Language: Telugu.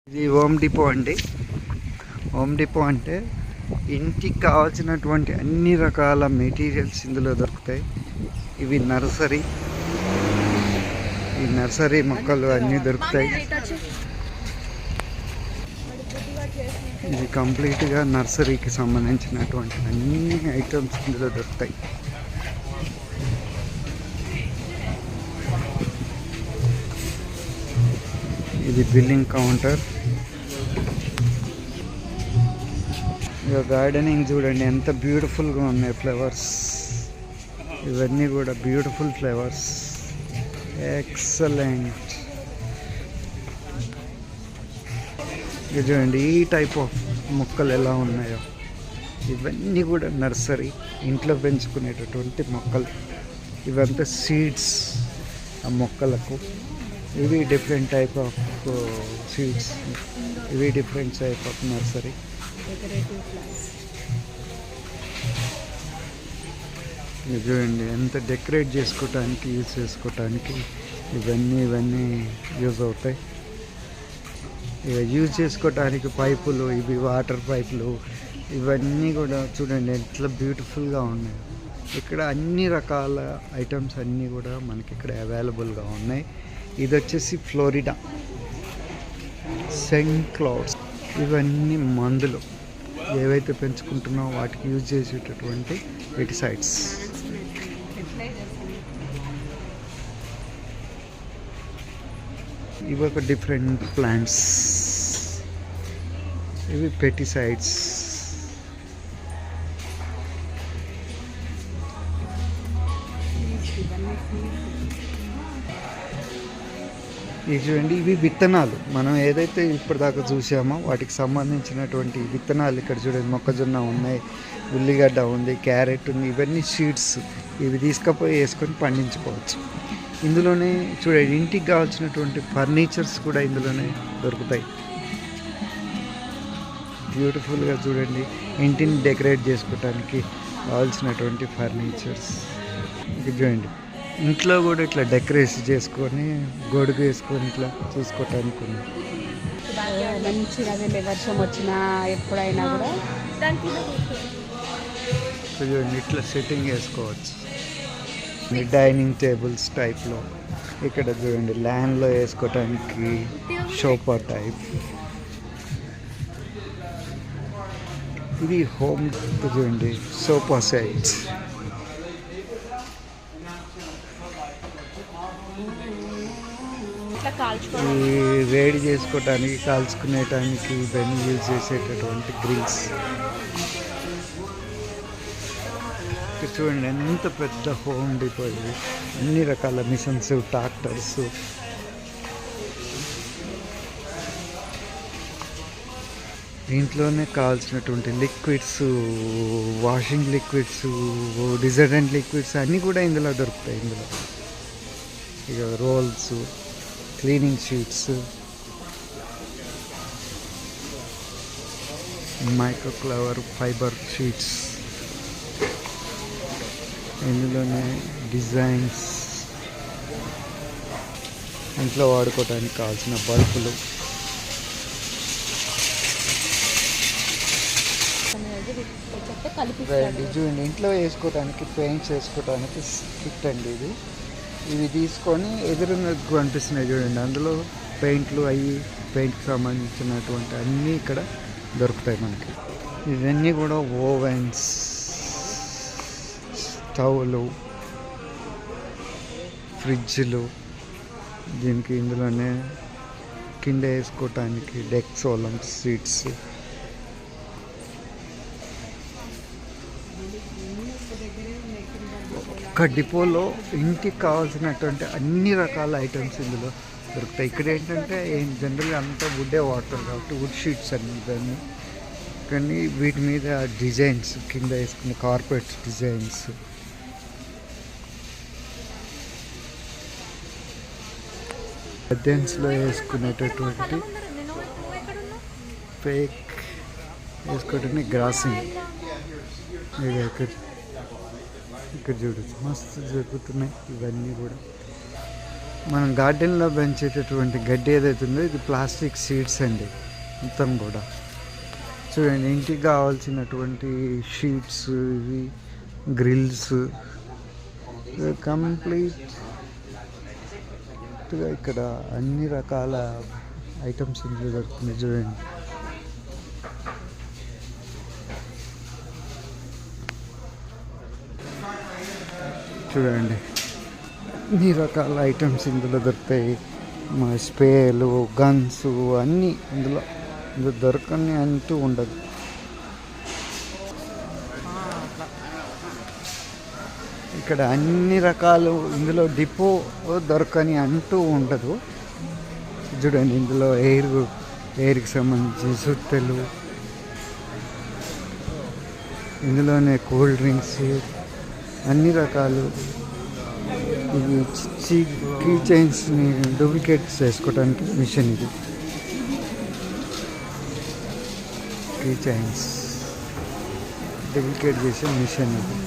ఇది హోమ్ డిపో అండి. హోమ్ డిపో అంటే ఇంటికి కావాల్సినటువంటి అన్ని రకాల మెటీరియల్స్ ఇందులో దొరుకుతాయి. ఇవి నర్సరీ, ఈ నర్సరీ మొక్కలు అన్నీ దొరుకుతాయి. ఇది కంప్లీట్గా నర్సరీకి సంబంధించినటువంటి అన్ని ఐటమ్స్ ఇందులో దొరుకుతాయి. ఇది బిల్లింగ్ కౌంటర్. ఇక గార్డెనింగ్ చూడండి ఎంత బ్యూటిఫుల్గా ఉన్నాయి ఫ్లవర్స్. ఇవన్నీ కూడా బ్యూటిఫుల్ ఫ్లవర్స్, ఎక్సలెంట్. ఇది చూడండి ఈ టైప్ ఆఫ్ మొక్కలు ఎలా ఉన్నాయో. ఇవన్నీ కూడా నర్సరీ, ఇంట్లో పెంచుకునేటటువంటి మొక్కలు. ఇవంతా సీడ్స్ ఆ మొక్కలకు. ఇవి డిఫరెంట్ టైప్ ఆఫ్ సీడ్స్, ఇవి డిఫరెంట్ టైప్ ఆఫ్ నర్సరీ. ఇది చూడండి ఎంత డెకరేట్ చేసుకోవటానికి, యూజ్ చేసుకోవటానికి ఇవన్నీ యూజ్ అవుతాయి. ఇక యూజ్ చేసుకోవటానికి పైపులు, ఇవి వాటర్ పైపులు, ఇవన్నీ కూడా చూడండి ఎట్లా బ్యూటిఫుల్గా ఉన్నాయి. ఇక్కడ అన్ని రకాల ఐటమ్స్ అన్నీ కూడా మనకి ఇక్కడ అవైలబుల్గా ఉన్నాయి. ఇది వచ్చేసి ఫ్లోరిడా సెయింట్ క్లౌడ్స్. ఇవన్నీ మందులు ఏవైతే పెంచుకుంటున్నామో వాటికి యూజ్ చేసేటటువంటి పెస్టిసైడ్స్. ఇవి ఒక డిఫరెంట్ ప్లాంట్స్, ఇవి పెస్టిసైడ్స్. ఇది చూడండి ఇవి విత్తనాలు. మనం ఏదైతే ఇప్పటిదాకా చూసామో వాటికి సంబంధించినటువంటి విత్తనాలు ఇక్కడ చూడండి. మొక్కజొన్న ఉన్నాయి, ఉల్లిగడ్డ ఉంది, క్యారెట్ ఉంది. ఇవన్నీ సీడ్స్. ఇవి తీసుకుపోయి వేసుకొని పండించుకోవచ్చు. ఇందులోనే చూడండి ఇంటికి కావాల్సినటువంటి ఫర్నిచర్స్ కూడా ఇందులోనే దొరుకుతాయి. బ్యూటిఫుల్గా చూడండి ఇంటిని డెకరేట్ చేసుకోవటానికి కావాల్సినటువంటి ఫర్నిచర్స్. ఇది చూడండి ఇంట్లో కూడా ఇట్లా డెకరేషన్ చేసుకొని గొడుగు వేసుకొని ఇట్లా చూసుకోవటానికి ఉంది. మంచిగా వర్షం వచ్చినా ఎప్పుడైనా కూడా చూడండి ఇట్లా సెట్టింగ్ వేసుకోవచ్చు. డైనింగ్ టేబుల్స్ టైప్లో. ఇక్కడ చూడండి ల్యాండ్లో వేసుకోవటానికి సోఫా టైప్. ఇది హోమ్ చూడండి సోఫా సెట్స్. ఈ వేడి చేసుకోవటానికి, కాల్చుకునేటానికి ఇవన్నీ యూజ్ చేసేటటువంటి గ్రిల్స్. చూడండి ఎంత పెద్ద హోమ్ డిపో ఇది. అన్ని రకాల మిషన్స్, ట్రాక్టర్స్. దీంట్లోనే కావాల్సినటువంటి liquids, washing liquids, detergent liquids అన్నీ కూడా ఇందులో దొరుకుతాయి. ఇందులో ఇక rolls, cleaning sheets, microfibre fibre sheets. ఇందులోనే డిజైన్స్, ఇంట్లో వాడుకోవడానికి కావాల్సిన బల్బులు. చూడండి ఇంట్లో వేసుకోవడానికి, పెయింట్స్ వేసుకోవడానికి కిట్ అండి ఇది. ఇవి తీసుకొని ఎదురుగా కనిపిస్తున్నాయి చూడండి. అందులో పెయింట్లు అవి పెయింట్కి సంబంధించినటువంటి అన్నీ ఇక్కడ దొరుకుతాయి మనకి. ఇవన్నీ కూడా ఓవెన్స్, స్టవ్లు, ఫ్రిడ్జ్లు. దీనికి ఇందులోనే కింద వేసుకోవటానికి డెక్సోలం సీట్స్. ఒక డిపోలో ఇంటికి కావాల్సినటువంటి అన్ని రకాల ఐటమ్స్ ఇందులో దొరుకుతాయి. ఇక్కడ ఏంటంటే జనరల్గా అంతా వుడ్డే వాడతారు కాబట్టి వుడ్ షీట్స్ అన్ని దాన్ని. కానీ వీటి మీద డిజైన్స్, కింద వేసుకునే కార్పెట్ డిజైన్స్. గద్దెన్స్లో వేసుకునేటటువంటి ఫేక్ వేసుకోవటానికి గ్రాసింగ్. ఇక్కడ చూడచ్చు మస్తు జరుగుతున్నాయి ఇవన్నీ కూడా. మనం గార్డెన్లో పెంచేటటువంటి గడ్డి ఏదైతే ఉందో ఇది ప్లాస్టిక్ సీడ్స్ అండి మొత్తం కూడా. చూడండి, ఇంటికి కావాల్సినటువంటి షీట్స్, ఇవి గ్రిల్స్ కంప్లీట్గా ఇక్కడ అన్ని రకాల ఐటమ్స్ ఇందులో దొరుకుతుంది. చూడండి, చూడండి అన్ని రకాల ఐటమ్స్ ఇందులో దొరుకుతాయి. మా స్ప్రేలు, గన్స్ అన్నీ ఇందులో దొరకని అంటూ ఉండదు. ఇక్కడ అన్ని రకాలు ఇందులో డిపో దొరకని అంటూ ఉండదు. చూడండి, ఇందులో ఎయిర్కి సంబంధించి సుత్తెలు, ఇందులోనే కూల్ డ్రింక్స్, అన్ని రకాలు. ఇది కీ చైన్స్ని డూప్లికేట్స్ చేసుకోవడానికి మిషన్. ఇది కీ చైన్స్ డూప్లికేట్ చేసే మిషన్ ఇది.